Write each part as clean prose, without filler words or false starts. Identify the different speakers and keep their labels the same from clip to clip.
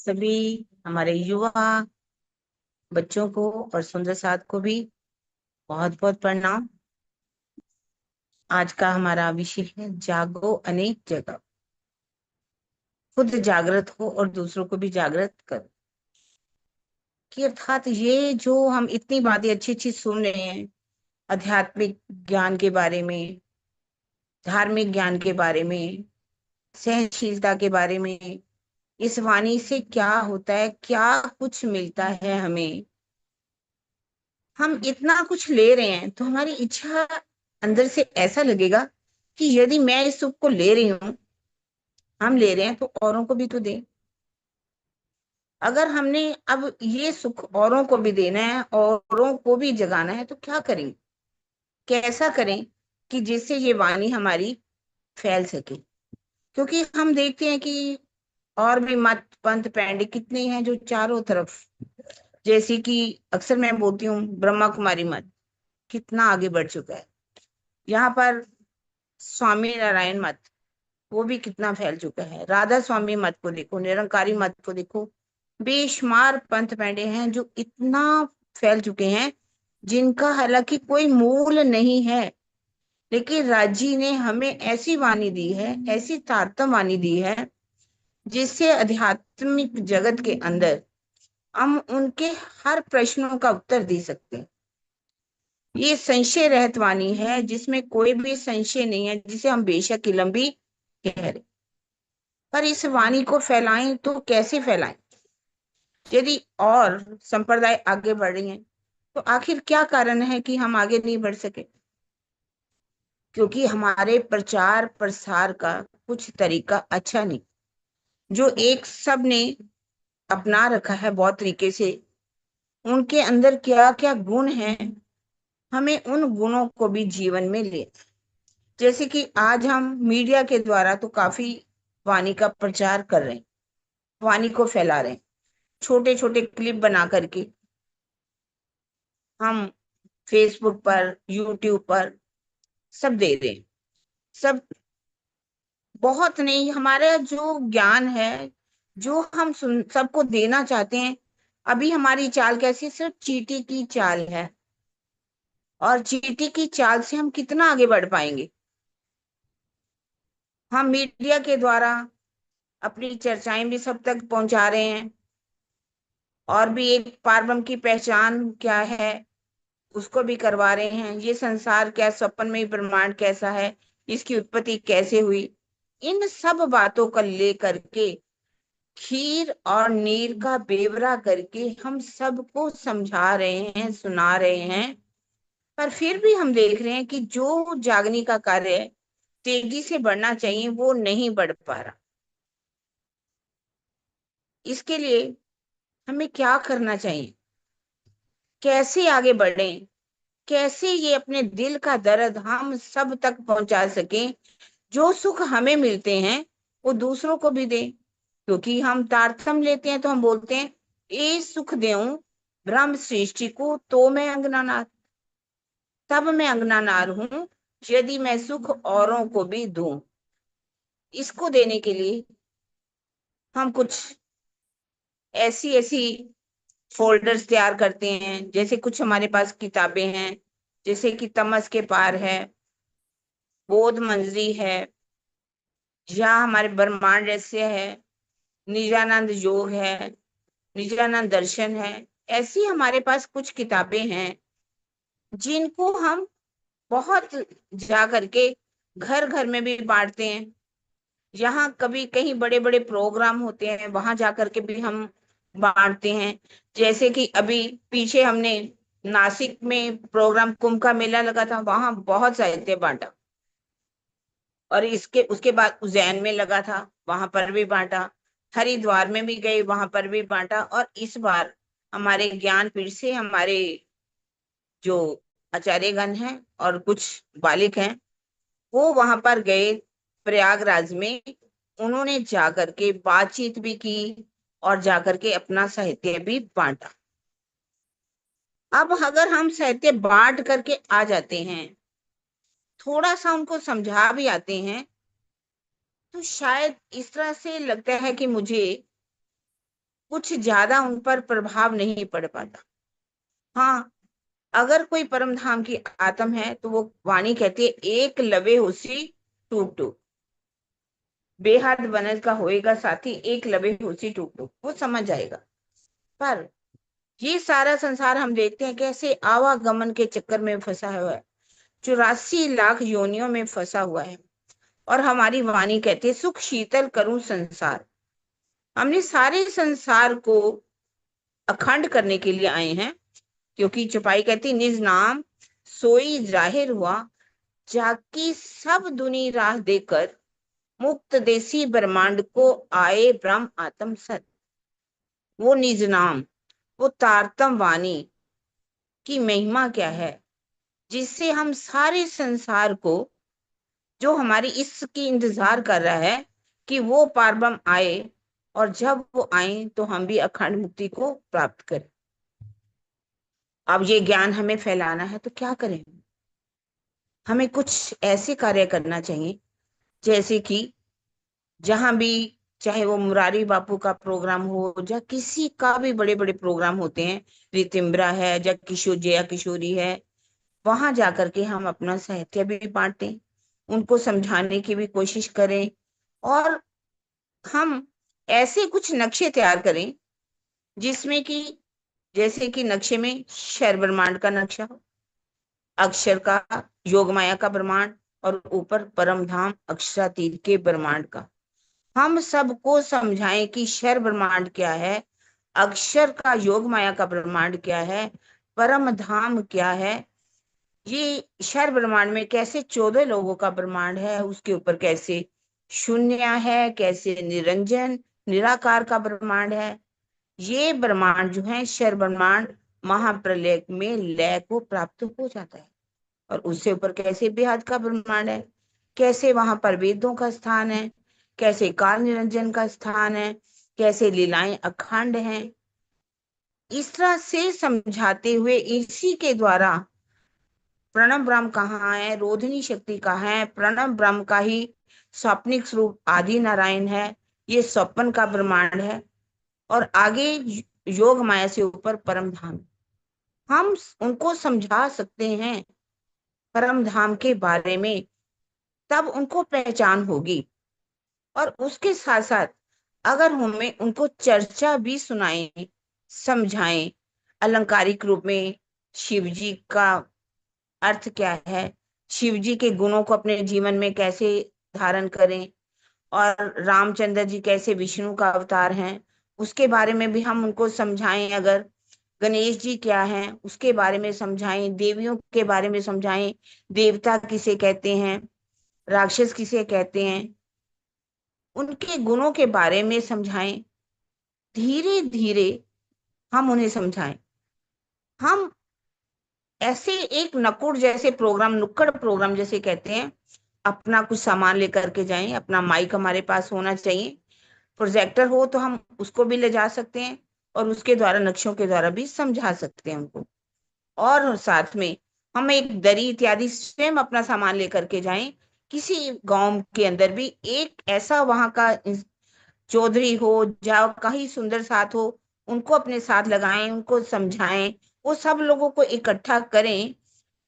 Speaker 1: सभी हमारे युवा बच्चों को और सुंदर साथ को भी बहुत बहुत प्रणाम। आज का हमारा विषय है जागो अनेक जगह। खुद जागृत हो और दूसरों को भी जागृत करो। कि अर्थात ये जो हम इतनी बातें अच्छी अच्छी सुन रहे हैं, आध्यात्मिक ज्ञान के बारे में, धार्मिक ज्ञान के बारे में, सहनशीलता के बारे में, इस वाणी से क्या होता है, क्या कुछ मिलता है हमें। हम इतना कुछ ले रहे हैं तो हमारी इच्छा अंदर से ऐसा लगेगा कि यदि मैं इस सुख को ले रही हूं, हम ले रहे हैं तो औरों को भी तो दें। अगर हमने अब ये सुख औरों को भी देना है, औरों को भी जगाना है, तो क्या करें, कैसा करें कि जिससे ये वाणी हमारी फैल सके। क्योंकि हम देखते हैं कि और भी मत पंथ पैंडे कितने हैं जो चारों तरफ, जैसे कि अक्सर मैं बोलती हूँ ब्रह्मा कुमारी मत कितना आगे बढ़ चुका है। यहाँ पर स्वामी नारायण मत, वो भी कितना फैल चुका है। राधा स्वामी मत को देखो, निरंकारी मत को देखो, बेशुमार पंथ पैंडे हैं जो इतना फैल चुके हैं, जिनका हालांकि कोई मूल नहीं है। लेकिन राजी ने हमें ऐसी वाणी दी है, ऐसी तारतम वाणी दी है, जिससे आध्यात्मिक जगत के अंदर हम उनके हर प्रश्नों का उत्तर दे सकते हैं। ये संशय रहित वाणी है, जिसमें कोई भी संशय नहीं है, जिसे हम बेशक की लंबी कह रहे। पर इस वाणी को फैलाएं तो कैसे फैलाएं? यदि और संप्रदाय आगे बढ़ रही हैं, तो आखिर क्या कारण है कि हम आगे नहीं बढ़ सके? क्योंकि हमारे प्रचार प्रसार का कुछ तरीका अच्छा नहीं। जो एक सब ने अपना रखा है बहुत तरीके से, उनके अंदर क्या क्या गुण हैं, हमें उन गुणों को भी जीवन में ले। जैसे कि आज हम मीडिया के द्वारा तो काफी वाणी का प्रचार कर रहे हैं, वाणी को फैला रहे हैं। छोटे छोटे क्लिप बना करके हम फेसबुक पर, यूट्यूब पर सब दे रहे हैं। सब बहुत नहीं, हमारा जो ज्ञान है, जो हम सुन सबको देना चाहते हैं, अभी हमारी चाल कैसी है? सिर्फ चींटी की चाल है। और चींटी की चाल से हम कितना आगे बढ़ पाएंगे? हम मीडिया के द्वारा अपनी चर्चाएं भी सब तक पहुंचा रहे हैं, और भी एक पारब्रह्म की पहचान क्या है उसको भी करवा रहे हैं। ये संसार क्या, स्वप्न में ब्रह्मांड कैसा है, इसकी उत्पत्ति कैसे हुई, इन सब बातों को लेकर के खीर और नीर का बेवरा करके हम सबको समझा रहे हैं, सुना रहे हैं। पर फिर भी हम देख रहे हैं कि जो जागने का कार्य तेजी से बढ़ना चाहिए वो नहीं बढ़ पा रहा। इसके लिए हमें क्या करना चाहिए, कैसे आगे बढ़ें, कैसे ये अपने दिल का दर्द हम सब तक पहुंचा सकें। जो सुख हमें मिलते हैं वो दूसरों को भी दें। क्योंकि हम तारतम लेते हैं तो हम बोलते हैं, ए सुख देऊं ब्रह्म सृष्टि को तो मैं अंगना नार, तब मैं अंगना नार हूं यदि मैं सुख औरों को भी दूं। इसको देने के लिए हम कुछ ऐसी ऐसी फोल्डर्स तैयार करते हैं। जैसे कुछ हमारे पास किताबें हैं, जैसे कि तमस के पार है, बोध मंजरी है, या हमारे ब्रह्मांड रहस्य है, निजानंद योग है, निजानंद दर्शन है। ऐसी हमारे पास कुछ किताबें हैं जिनको हम बहुत जा करके घर घर में भी बांटते हैं। यहाँ कभी कहीं बड़े बड़े प्रोग्राम होते हैं, वहां जा करके भी हम बांटते हैं। जैसे कि अभी पीछे हमने नासिक में प्रोग्राम कुंभ का मेला लगा था, वहां बहुत साहित्य बांटा। और इसके उसके बाद उज्जैन में लगा था, वहां पर भी बांटा। हरिद्वार में भी गए, वहां पर भी बांटा। और इस बार हमारे ज्ञानपीठ से हमारे जो आचार्यगण हैं और कुछ बालिक हैं, वो वहां पर गए प्रयागराज में। उन्होंने जाकर के बातचीत भी की और जाकर के अपना साहित्य भी बांटा। अब अगर हम साहित्य बांट करके आ जाते हैं, थोड़ा सा उनको समझा भी आते हैं, तो शायद इस तरह से लगता है कि मुझे कुछ ज्यादा उन पर प्रभाव नहीं पड़ पाता। हाँ, अगर कोई परम धाम की आत्म है तो वो वाणी कहती है, एक लवे होसी टूट टूट, बेहाथ बनल का होएगा साथी, एक लवे होसी टूट टूट, वो समझ जाएगा। पर ये सारा संसार हम देखते हैं कैसे आवागमन के चक्कर में फंसा हुआ है, 84 लाख योनियों में फंसा हुआ है। और हमारी वाणी कहती है, सुख शीतल करूं संसार। हमने सारे संसार को अखंड करने के लिए आए हैं, क्योंकि चौपाई कहती, निज नाम सोई जाहिर हुआ, जाकी सब दुनी राह देकर, मुक्त देसी ब्रह्मांड को आए ब्रह्म आत्म सत। वो निज नाम, वो तारतम वाणी की महिमा क्या है, जिससे हम सारे संसार को, जो हमारी इसकी इंतजार कर रहा है कि वो पारब्रह्म आए, और जब वो आए तो हम भी अखंड मुक्ति को प्राप्त करें। अब ये ज्ञान हमें फैलाना है तो क्या करें? हमें कुछ ऐसे कार्य करना चाहिए, जैसे कि जहां भी, चाहे वो मुरारी बापू का प्रोग्राम हो या किसी का भी बड़े बड़े प्रोग्राम होते हैं, रितिम्बरा है या किशोर जया किशोरी है, वहां जाकर के हम अपना साहित्य भी बांटें, उनको समझाने की भी कोशिश करें। और हम ऐसे कुछ नक्शे तैयार करें जिसमें कि, जैसे कि नक्शे में शहर ब्रह्मांड का नक्शा हो, अक्षर का, योग माया का ब्रह्मांड, और ऊपर परम धाम अक्षरातीत के ब्रह्मांड का। हम सबको समझाएं कि शहर ब्रह्मांड क्या है, अक्षर का योग माया का ब्रह्मांड क्या है, परम धाम क्या है। ये शहर ब्रह्मांड में कैसे 14 लोगों का ब्रह्मांड है, उसके ऊपर कैसे शून्य है, कैसे निरंजन निराकार का ब्रह्मांड है। ये ब्रह्मांड जो है शहर ब्रह्मांड, महाप्रलय में लय को प्राप्त हो जाता है। और उससे ऊपर कैसे बेहद का ब्रह्मांड है, कैसे वहां पर वेदों का स्थान है, कैसे काल निरंजन का स्थान है, कैसे लीलाएं अखंड हैं। इस तरह से समझाते हुए इसी के द्वारा प्रणव ब्रह्म कहाँ है, रोधिनी शक्ति कहाँ है, प्रणव ब्रह्म का ही स्वप्निक स्वरूप आदि नारायण है, ये स्वप्न का ब्रह्मांड है। और आगे योग माया से ऊपर परम धाम, हम उनको समझा सकते हैं परम धाम के बारे में, तब उनको पहचान होगी। और उसके साथ साथ अगर हमें उनको चर्चा भी सुनाएं, समझाएं, अलंकारिक रूप में शिव जी का अर्थ क्या है, शिव जी के गुणों को अपने जीवन में कैसे धारण करें, और रामचंद्र जी कैसे विष्णु का अवतार हैं, उसके बारे में भी हम उनको समझाएं। अगर गणेश जी क्या हैं उसके बारे में समझाएं, देवियों के बारे में समझाएं, देवता किसे कहते हैं, राक्षस किसे कहते हैं, उनके गुणों के बारे में समझाएं। धीरे धीरे हम उन्हें समझाएं। हम ऐसे एक नकुड़ जैसे प्रोग्राम, नुक्कड़ प्रोग्राम जैसे कहते हैं, अपना कुछ सामान लेकर के जाएं, अपना माइक हमारे पास होना चाहिए, प्रोजेक्टर हो तो हम उसको भी ले जा सकते हैं, और उसके द्वारा नक्शों के द्वारा भी समझा सकते हैं उनको। और साथ में हम एक दरी इत्यादि स्वयं अपना सामान लेकर के जाएं, किसी गांव के अंदर भी एक ऐसा वहां का चौधरी हो, या कहीं सुंदर साथ हो, उनको अपने साथ लगाएं, उनको समझाएं, वो सब लोगों को इकट्ठा करें।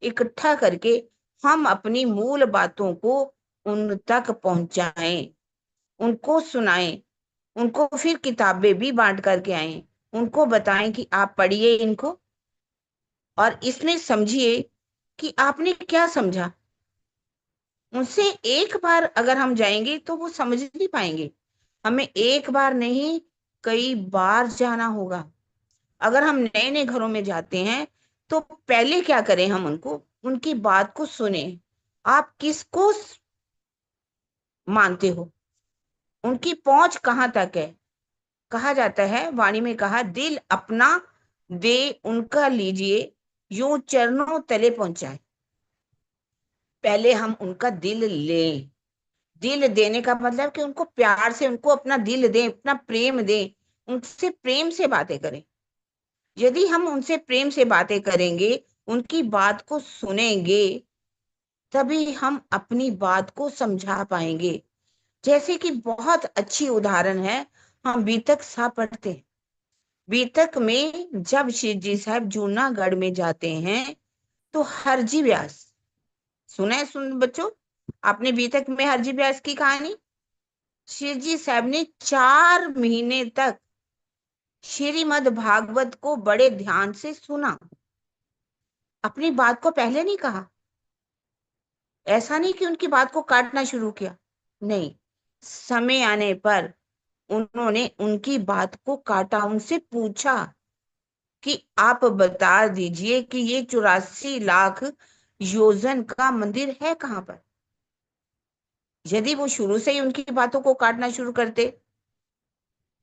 Speaker 1: इकट्ठा करके हम अपनी मूल बातों को उन तक पहुंचाएं, उनको सुनाएं, उनको फिर किताबें भी बांट करके आए, उनको बताएं कि आप पढ़िए इनको, और इसमें समझिए कि आपने क्या समझा। उनसे एक बार अगर हम जाएंगे तो वो समझ नहीं पाएंगे, हमें एक बार नहीं कई बार जाना होगा। अगर हम नए नए घरों में जाते हैं तो पहले क्या करें, हम उनको उनकी बात को सुने। आप किसको मानते हो, उनकी पहुंच कहाँ तक है। कहा जाता है, वाणी में कहा, दिल अपना दे उनका लीजिए, यूं चरणों तले पहुंचाए। पहले हम उनका दिल लें। दिल देने का मतलब कि उनको प्यार से, उनको अपना दिल दें, अपना प्रेम दें, उनसे प्रेम से बातें करें। यदि हम उनसे प्रेम से बातें करेंगे, उनकी बात को सुनेंगे, तभी हम अपनी बात को समझा पाएंगे। जैसे कि बहुत अच्छी उदाहरण है, हम बीतक सा पढ़ते हैं, बीतक में जब शिव जी साहब जूनागढ़ में जाते हैं तो हरजी व्यास, सुना है सुन बच्चों आपने बीतक में हरजी व्यास की कहानी? शिव जी साहब ने 4 महीने तक श्रीमद् भागवत को बड़े ध्यान से सुना, अपनी बात को पहले नहीं कहा, ऐसा नहीं कि उनकी बात को काटना शुरू किया, नहीं, समय आने पर उन्होंने उनकी बात को काटा, उनसे पूछा कि आप बता दीजिए कि ये 84 लाख योजन का मंदिर है कहाँ पर। यदि वो शुरू से ही उनकी बातों को काटना शुरू करते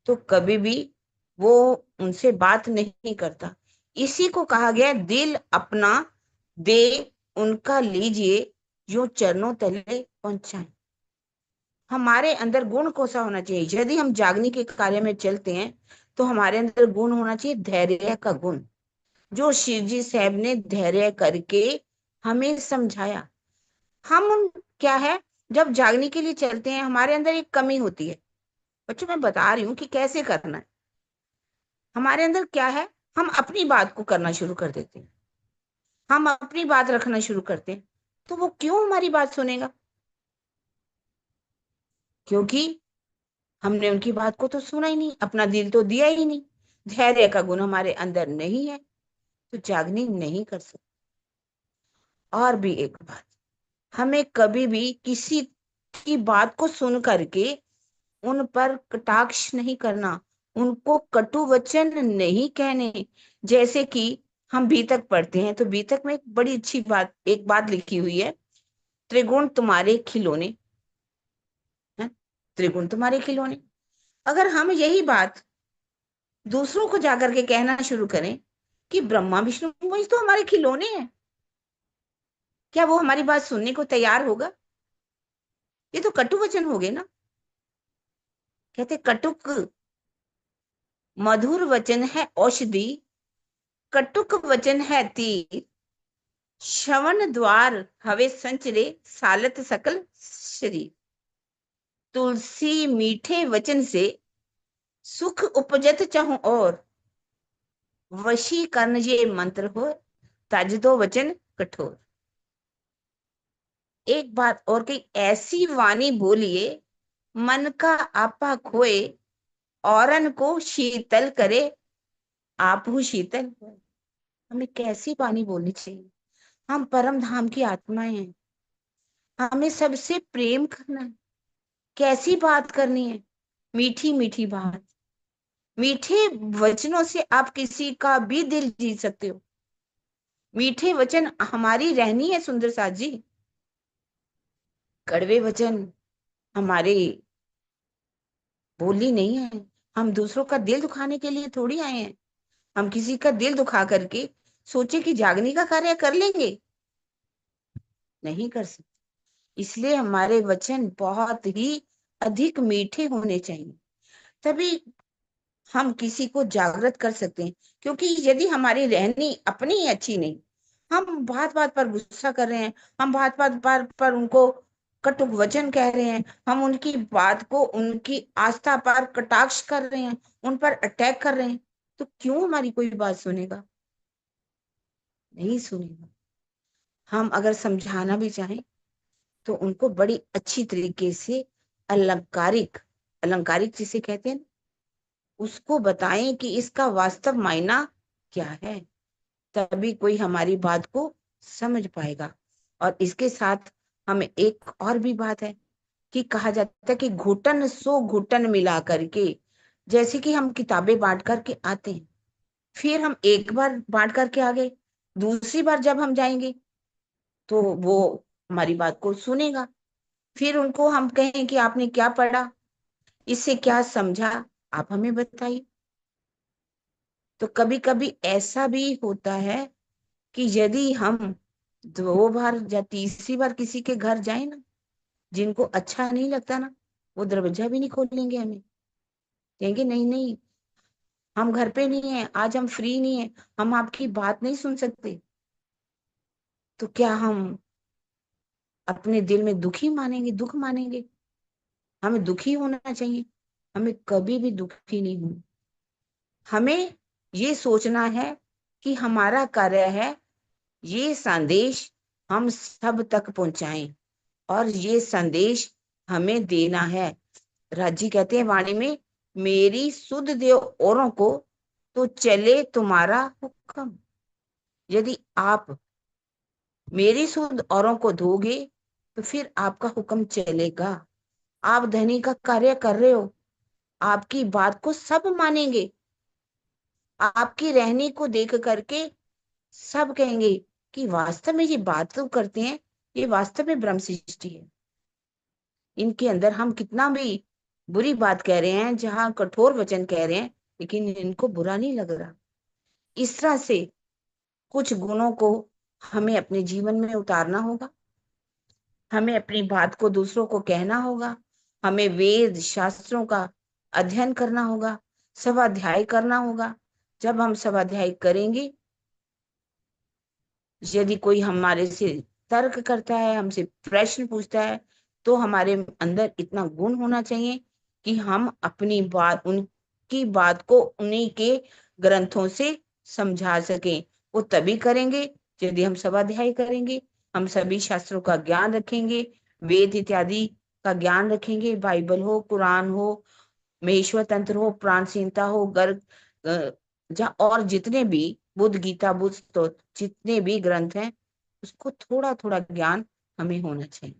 Speaker 1: तो कभी भी वो उनसे बात नहीं करता। इसी को कहा गया दिल अपना दे उनका लीजिए जो चरणों तले पहुंचाए। हमारे अंदर गुण कौन सा होना चाहिए? यदि हम जागने के कार्य में चलते हैं तो हमारे अंदर गुण होना चाहिए धैर्य का गुण, जो शिव जी साहब ने धैर्य करके हमें समझाया। क्या है, जब जागने के लिए चलते हैं हमारे अंदर एक कमी होती है। बच्चों मैं बता रही हूँ कि कैसे करना है। हमारे अंदर क्या है, हम अपनी बात को करना शुरू कर देते हैं, हम अपनी बात रखना शुरू करते हैं। तो वो क्यों हमारी बात सुनेगा? क्योंकि हमने उनकी बात को तो सुना ही नहीं, अपना दिल तो दिया ही नहीं, धैर्य का गुण हमारे अंदर नहीं है, तो जागनी नहीं कर सकते। और भी एक बात, हमें कभी भी किसी की बात को सुन करके उन पर कटाक्ष नहीं करना, उनको कटु वचन नहीं कहने। जैसे कि हम बीतक पढ़ते हैं तो बीतक में एक बड़ी अच्छी बात, एक बात लिखी हुई है, त्रिगुण तुम्हारे खिलौने हैं, त्रिगुण तुम्हारे खिलौने। अगर हम यही बात दूसरों को जाकर के कहना शुरू करें कि ब्रह्मा विष्णु महेश तो हमारे खिलौने हैं, क्या वो हमारी बात सुनने को तैयार होगा? ये तो कटु वचन हो गए ना। कहते कटुक मधुर वचन है औषधि, कटुक वचन है तीर, श्रवण द्वार हवे संचरे सालत सकल शरीर। तुलसी मीठे वचन से सुख उपजत चाहूं और वशीकरण ये मंत्र हो, तज दो वचन कठोर। एक बात और कही, ऐसी वाणी बोलिए मन का आपा खोए, औरन को शीतल करे आप हूँ शीतल होए। हमें कैसी वाणी बोलनी चाहिए? हम परम धाम की आत्माएं हैं, हमें सबसे प्रेम करना है। कैसी बात करनी है? मीठी मीठी बात, मीठे वचनों से आप किसी का भी दिल जीत सकते हो। मीठे वचन हमारी रहनी है सुंदर साथ जी। कड़वे वचन हमारे बोली नहीं है। हम दूसरों का दिल दुखाने के लिए थोड़ी आए हैं। हम किसी का दिल दुखा करके सोचे कि जागने का कार्य कर लेंगे, नहीं कर सकते। इसलिए हमारे वचन बहुत ही अधिक मीठे होने चाहिए, तभी हम किसी को जागृत कर सकते हैं। क्योंकि यदि हमारी रहनी अपनी ही अच्छी नहीं, हम बात बात पर गुस्सा कर रहे हैं, हम बात बात पर उनको कटुक वचन कह रहे हैं, हम उनकी बात को उनकी आस्था पर कटाक्ष कर रहे हैं, उन पर अटैक कर रहे हैं, तो क्यों हमारी कोई बात सुनेगा? नहीं सुनेगा। हम अगर समझाना भी चाहें तो उनको बड़ी अच्छी तरीके से अलंकारिक, अलंकारिक जिसे कहते हैं, उसको बताएं कि इसका वास्तव मायना क्या है, तभी कोई हमारी बात को समझ पाएगा। और इसके साथ हमें एक और भी बात है कि कहा जाता है कि घुटन सो घुटन मिला करके, जैसे कि हम किताबें बांट करके आते हैं, फिर हम एक बार बांट करके आ गए, दूसरी बार जब हम जाएंगे तो वो हमारी बात को सुनेगा। फिर उनको हम कहें कि आपने क्या पढ़ा, इससे क्या समझा, आप हमें बताइए। तो कभी कभी ऐसा भी होता है कि यदि हम 2 बार या तीसरी बार किसी के घर जाए ना, जिनको अच्छा नहीं लगता ना, वो दरवाजा भी नहीं खोलेंगे हमें, कहेंगे नहीं नहीं, हम घर पे नहीं है आज, हम फ्री नहीं है, हम आपकी बात नहीं सुन सकते। तो क्या हम अपने दिल में दुखी मानेंगे, दुख मानेंगे? हमें दुखी होना चाहिए, हमें कभी भी दुखी नहीं होना। हमें ये सोचना है कि हमारा कार्य है ये संदेश हम सब तक पहुंचाएं, और ये संदेश हमें देना है। राजी कहते हैं वाणी में, मेरी सुध दे औरों को, तो चले तुम्हारा हुक्म। यदि आप मेरी सुध औरों को दोगे तो फिर आपका हुक्म चलेगा। आप धनी का कार्य कर रहे हो, आपकी बात को सब मानेंगे। आपकी रहनी को देख करके सब कहेंगे कि वास्तव में ये बात तो करते हैं, ये वास्तव में ब्रह्म सृष्टि है। इनके अंदर हम कितना भी बुरी बात कह रहे हैं, जहां कठोर वचन कह रहे हैं, लेकिन इनको बुरा नहीं लग रहा। इस तरह से कुछ गुणों को हमें अपने जीवन में उतारना होगा। हमें अपनी बात को दूसरों को कहना होगा। हमें वेद शास्त्रों का अध्ययन करना होगा, स्वाध्याय करना होगा। जब हम स्वाध्याय करेंगे, यदि कोई हमारे से तर्क करता है, हमसे प्रश्न पूछता है, तो हमारे अंदर इतना गुण होना चाहिए कि हम अपनी बात, उनकी बात को उन्हीं के ग्रंथों से समझा सकें। वो तभी करेंगे यदि हम स्वाध्याय करेंगे, हम सभी शास्त्रों का ज्ञान रखेंगे, वेद इत्यादि का ज्ञान रखेंगे। बाइबल हो, कुरान हो, महेश्वर तंत्र हो, प्राण संहिता हो, गर्ग जहाँ और जितने भी बुद्ध गीता, बुद्ध तो जितने भी ग्रंथ हैं, उसको थोड़ा थोड़ा ज्ञान हमें होना चाहिए।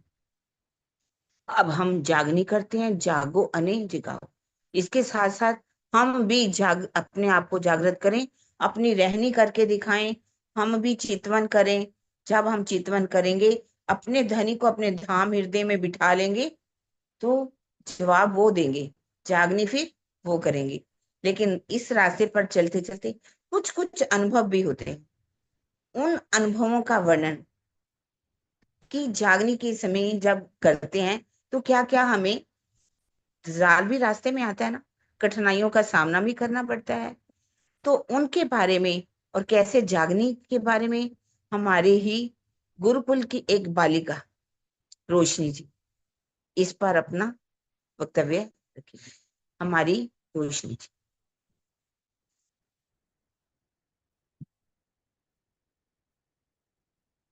Speaker 1: अब हम जागनी करते हैं, जागो अने जगाओ। इसके साथ साथ हम भी अपने आप को जागृत करें, अपनी रहनी करके दिखाएं। हम भी चितवन करें। जब हम चितवन करेंगे, अपने धनी को अपने धाम हृदय में बिठा लेंगे, तो जवाब वो देंगे। जागनी फिर वो करेंगे। लेकिन इस रास्ते पर चलते चलते कुछ कुछ अनुभव भी होते हैं। उन अनुभवों का वर्णन कि जागने के समय जब करते हैं, तो क्या क्या हमें जाल भी रास्ते में आता है ना, कठिनाइयों का सामना भी करना पड़ता है। तो उनके बारे में और कैसे जागने के बारे में हमारे ही गुरुकुल की एक बालिका रोशनी जी इस पर अपना वक्तव्य रखेगी। हमारी रोशनी जी।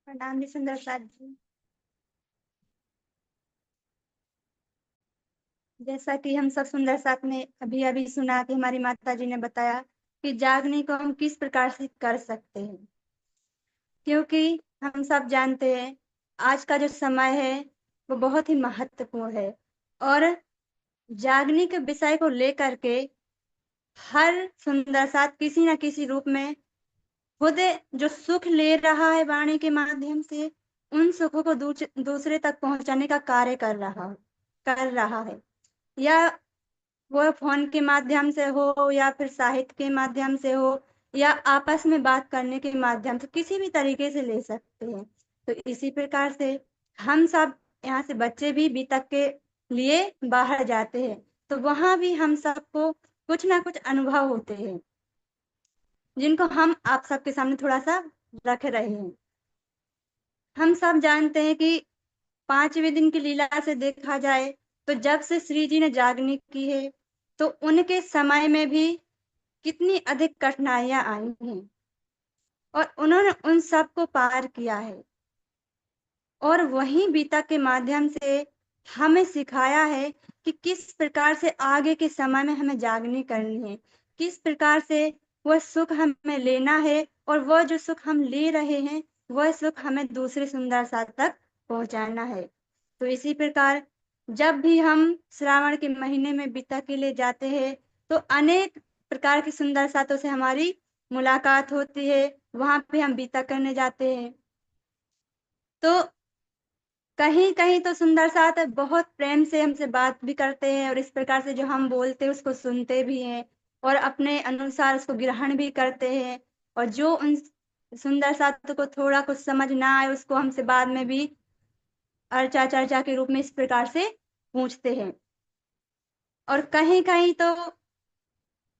Speaker 2: प्रणाम जी सुंदर साथ जी। जैसा कि हम सब सुंदर साथ में अभी अभी सुना कि हमारी माता जी ने बताया कि जागने को हम किस प्रकार से कर सकते हैं, क्योंकि हम सब जानते हैं आज का जो समय है वो बहुत ही महत्वपूर्ण है। और जागने के विषय को लेकर के हर सुंदर साथ किसी न किसी रूप में खुद जो सुख ले रहा है वाणी के माध्यम से, उन सुखों को दूसरे तक पहुंचाने का कार्य कर रहा है। या वो फोन के माध्यम से हो, या फिर साहित्य के माध्यम से हो, या आपस में बात करने के माध्यम से, किसी भी तरीके से ले सकते हैं। तो इसी प्रकार से हम सब यहाँ से बच्चे भी बीतक के लिए बाहर जाते हैं, तो वहां भी हम सबको कुछ ना कुछ अनुभव होते हैं, जिनको हम आप सबके सामने थोड़ा सा रख रहे हैं। हम सब जानते हैं कि 5वें दिन की लीला से देखा जाए, तो जब से श्री जी ने जागनी की है, तो उनके समय में भी कितनी अधिक कठिनाइयां आई हैं, और उन्होंने उन सब को पार किया है। और वहीं बीता के माध्यम से हमें सिखाया है कि किस प्रकार से आगे के समय में हमें जागनी करनी है, किस प्रकार से वह सुख हमें लेना है, और वह जो सुख हम ले रहे हैं, वह सुख हमें दूसरे सुंदर साथ तक पहुंचाना है। तो इसी प्रकार जब भी हम श्रावण के महीने में बीता के लिए जाते हैं, तो अनेक प्रकार की सुंदर साथों से हमारी मुलाकात होती है। वहां पे हम बीता करने जाते हैं, तो कहीं कहीं तो सुंदर साथ बहुत प्रेम से हमसे बात भी करते हैं, और इस प्रकार से जो हम बोलते हैं उसको सुनते भी हैं, और अपने अनुसार उसको ग्रहण भी करते हैं। और जो उन सुंदर साथ को थोड़ा कुछ समझ ना आए, उसको हमसे बाद में भी अर्चा चर्चा के रूप में इस प्रकार से पूछते हैं। और कहीं कहीं तो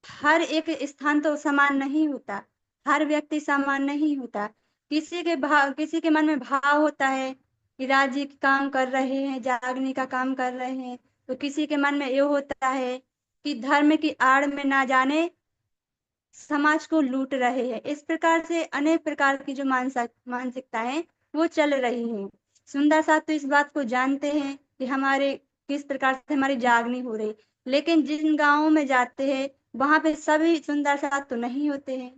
Speaker 2: हर एक स्थान तो समान नहीं होता, हर व्यक्ति समान नहीं होता। किसी के मन में भाव होता है कि राज्य का काम कर रहे हैं, जागने का काम कर रहे हैं, तो किसी के मन में ये होता है कि धर्म की आड़ में ना जाने समाज को लूट रहे हैं। इस प्रकार से अनेक प्रकार की जो मानसिकता है वो चल रही है। सुंदर साथ तो इस बात को जानते हैं कि हमारे किस प्रकार से हमारी जागनी हो रही, लेकिन जिन गांवों में जाते हैं वहां पे सभी सुंदर साथ तो नहीं होते हैं।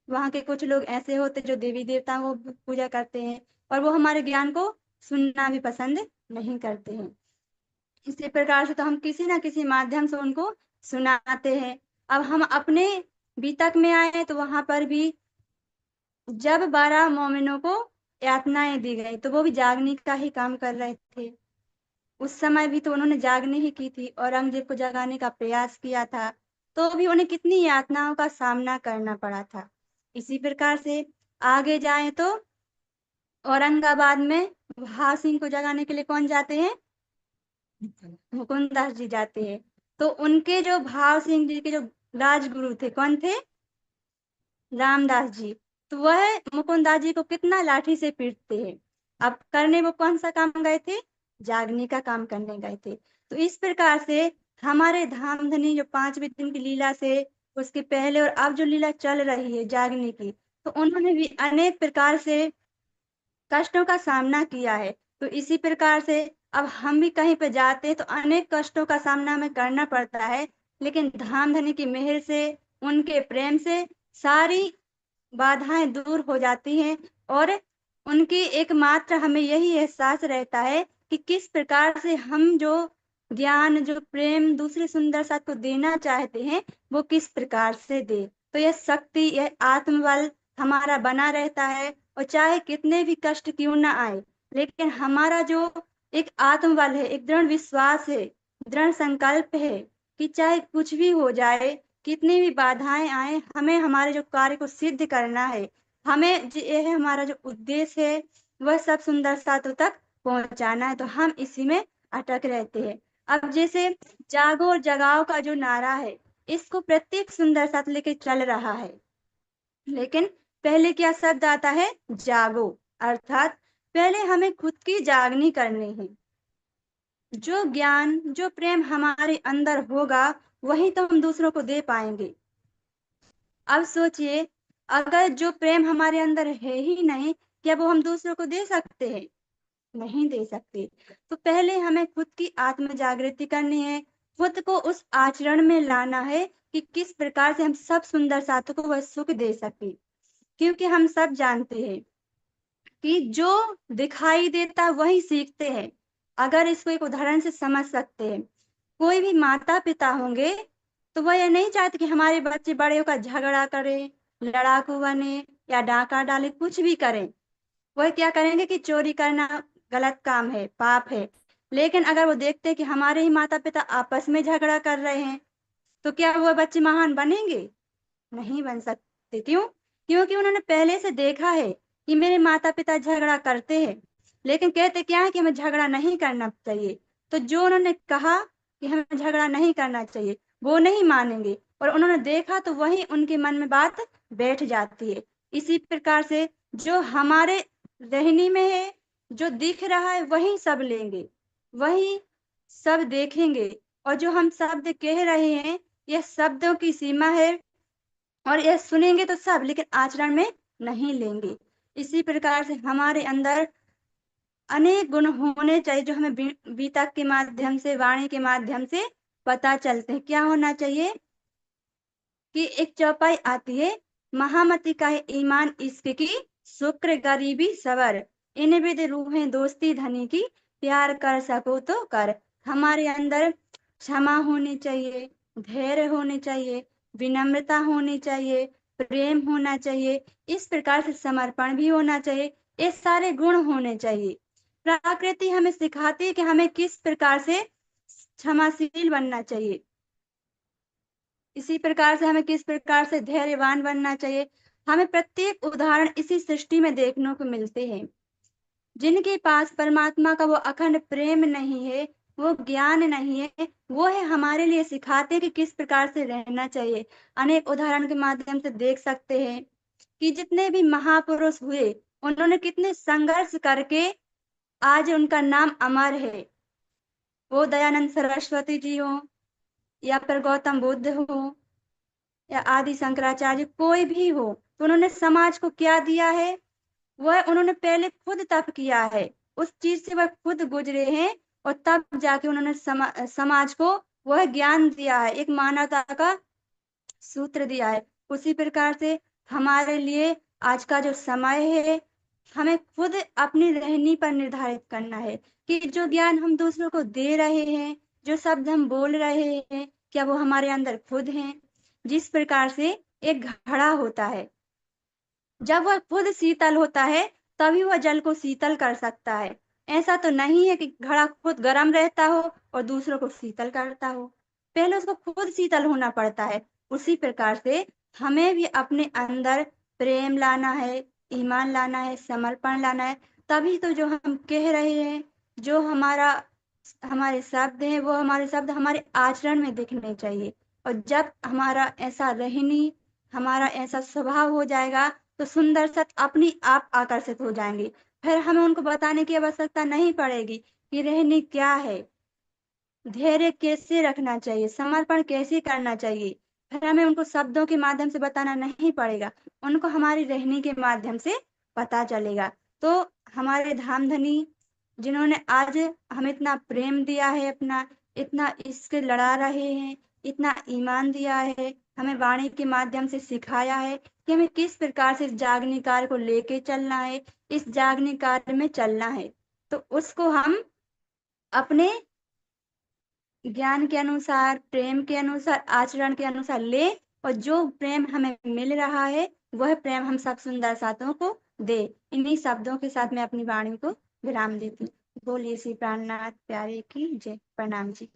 Speaker 2: वहां के कुछ लोग ऐसे होते जो देवी देवताओं को पूजा करते हैं और वो हमारे ज्ञान को सुनना भी पसंद नहीं करते हैं। इसी प्रकार से तो हम किसी ना किसी माध्यम से उनको सुनाते हैं। अब हम अपने बीतक में आए तो वहां पर भी जब 12 मोमिनों को यातनाएं दी गई तो वो भी जागने का ही काम कर रहे थे। उस समय भी तो उन्होंने जागनी ही की थी, औरंगजेब को जगाने का प्रयास किया था, तो भी उन्हें कितनी यातनाओं का सामना करना पड़ा था। इसी प्रकार से आगे जाएं तो औरंगाबाद में भाव सिंह को जगाने के लिए कौन जाते हैं? मुकुंददास जी जाते हैं। तो उनके जो भाव सिंह जी के जो राजगुरु थे कौन थे? रामदास जी। तो वह मुकुंददास जी को कितना लाठी से पीटते हैं। अब करने वो कौन सा काम गए थे? जागने का काम करने गए थे। तो इस प्रकार से हमारे धामधनी जो 5वें दिन की लीला से उसके पहले और अब जो लीला चल रही है जागने की, तो उन्होंने भी अनेक प्रकार से कष्टों का सामना किया है। तो इसी प्रकार से अब हम भी कहीं पे जाते हैं तो अनेक कष्टों का सामना हमें करना पड़ता है, लेकिन धामधनी की मेहर से, उनके प्रेम से सारी बाधाएं दूर हो जाती हैं और उनकी एकमात्र हमें यही एहसास रहता है कि किस प्रकार से हम जो ज्ञान, जो प्रेम दूसरे सुंदर साथ को देना चाहते हैं वो किस प्रकार से दे। तो यह शक्ति, यह आत्मबल हमारा बना रहता है और चाहे कितने भी कष्ट क्यों ना आए, लेकिन हमारा जो एक आत्मबल है, एक दृढ़ विश्वास है, दृढ़ संकल्प है कि चाहे कुछ भी हो जाए, कितनी भी बाधाएं आए, हमें हमारे जो कार्य को सिद्ध करना है, हमें यह हमारा जो उद्देश्य है वह सब सुंदर सातों तक पहुंचाना है, तो हम इसी में अटक रहते हैं। अब जैसे जागो और जगाओ का जो नारा है, इसको प्रत्येक सुंदर साथ लेके चल रहा है, लेकिन पहले क्या शब्द आता है? जागो। अर्थात पहले हमें खुद की जागनी करनी है। जो ज्ञान, जो प्रेम हमारे अंदर होगा वही तो हम दूसरों को दे पाएंगे। अब सोचिए, अगर जो प्रेम हमारे अंदर है ही नहीं, क्या वो हम दूसरों को दे सकते हैं? नहीं दे सकते। तो पहले हमें खुद की आत्म जागृति करनी है, खुद को उस आचरण में लाना है कि किस प्रकार से हम सब सुंदर साथों को वह सुख दे सके। क्योंकि हम सब जानते हैं कि जो दिखाई देता वही सीखते हैं। अगर इसको एक उदाहरण से समझ सकते हैं, कोई भी माता पिता होंगे तो वह ये नहीं चाहते कि हमारे बच्चे बड़े होकर झगड़ा करें, लड़ाकू बने या डाका डाले, कुछ भी करें। वह क्या करेंगे कि चोरी करना गलत काम है, पाप है। लेकिन अगर वो देखते हैं कि हमारे ही माता पिता आपस में झगड़ा कर रहे हैं, तो क्या वह बच्चे महान बनेंगे? नहीं बन सकते। क्यों? क्योंकि उन्होंने पहले से देखा है कि मेरे माता पिता झगड़ा करते हैं, लेकिन कहते क्या है कि हमें झगड़ा नहीं करना चाहिए। तो जो उन्होंने कहा कि हमें झगड़ा नहीं करना चाहिए, वो नहीं मानेंगे, और उन्होंने देखा तो वही उनके मन में बात बैठ जाती है। इसी प्रकार से जो हमारे रहनी में है, जो दिख रहा है वही सब लेंगे, वही सब देखेंगे, और जो हम शब्द कह रहे हैं यह शब्दों की सीमा है, और यह सुनेंगे तो सब, लेकिन आचरण में नहीं लेंगे। इसी प्रकार से हमारे अंदर अनेक गुण होने चाहिए जो हमें बीतक के माध्यम से, वाणी के माध्यम से पता चलते हैं। क्या होना चाहिए कि एक चौपाई आती है, महामती का है ईमान इश्क की, शुक्र गरीबी सबर, इन विद रूहें दोस्ती धनी की, प्यार कर सको तो कर। हमारे अंदर क्षमा होनी चाहिए, धैर्य होने चाहिए, विनम्रता होनी चाहिए, प्रेम होना चाहिए, इस प्रकार से समर्पण भी होना चाहिए। ये सारे गुण होने चाहिए। प्रकृति हमें सिखाती है कि हमें किस प्रकार से क्षमाशील बनना चाहिए, इसी प्रकार से हमें किस प्रकार से धैर्यवान बनना चाहिए। हमें प्रत्येक उदाहरण इसी सृष्टि में देखने को मिलते हैं। जिनके पास परमात्मा का वो अखंड प्रेम नहीं है, वो ज्ञान नहीं है, वो है हमारे लिए सिखाते कि किस प्रकार से रहना चाहिए। अनेक उदाहरण के माध्यम से देख सकते हैं कि जितने भी महापुरुष हुए, उन्होंने कितने संघर्ष करके आज उनका नाम अमर है। वो दयानंद सरस्वती जी हो या फिर गौतम बुद्ध हो या आदि शंकराचार्य कोई भी हो, तो उन्होंने समाज को क्या दिया है? वह उन्होंने पहले खुद तप किया है, उस चीज से वह खुद गुजरे हैं, और तब जाके उन्होंने समाज को वह ज्ञान दिया है, एक मानवता का सूत्र दिया है। उसी प्रकार से हमारे लिए आज का जो समय है, हमें खुद अपनी रहनी पर निर्धारित करना है कि जो ज्ञान हम दूसरों को दे रहे हैं, जो शब्द हम बोल रहे हैं, क्या वो हमारे अंदर खुद हैं? जिस प्रकार से एक घड़ा होता है, जब वह खुद शीतल होता है तभी वह जल को शीतल कर सकता है। ऐसा तो नहीं है कि घड़ा खुद गर्म रहता हो और दूसरों को शीतल करता हो, पहले उसको खुद शीतल होना पड़ता है। उसी प्रकार से हमें भी अपने अंदर प्रेम लाना है, ईमान लाना है, समर्पण लाना है, तभी तो जो हम कह रहे हैं, जो हमारे शब्द हैं, वो हमारे शब्द हमारे आचरण में दिखने चाहिए। और जब हमारा ऐसा रहनी, हमारा ऐसा स्वभाव हो जाएगा, तो सुंदर सत अपनी आप आकर्षित हो जाएंगे। फिर हमें उनको बताने की आवश्यकता नहीं पड़ेगी कि रहनी क्या है, धैर्य कैसे रखना चाहिए, समर्पण कैसे करना चाहिए। फिर हमें उनको शब्दों के माध्यम से बताना नहीं पड़ेगा, उनको हमारी रहनी के माध्यम से पता चलेगा। तो हमारे धाम धनी जिन्होंने आज हमें इतना प्रेम दिया है, अपना इतना इश्क लड़ा रहे हैं, इतना ईमान दिया है, हमें वाणी के माध्यम से सिखाया है कि हमें किस प्रकार से इस जागने कार्य को लेके चलना है, इस जागने कार्य में चलना है। तो उसको हम अपने ज्ञान के अनुसार, प्रेम के अनुसार, आचरण के अनुसार ले, और जो प्रेम हमें मिल रहा है वह प्रेम हम सब सुंदर साथों को दे। इन्हीं शब्दों के साथ मैं अपनी वाणी को विराम देती हूँ। बोलिए श्री प्राणनाथ प्यारे की जय। प्रणाम जी।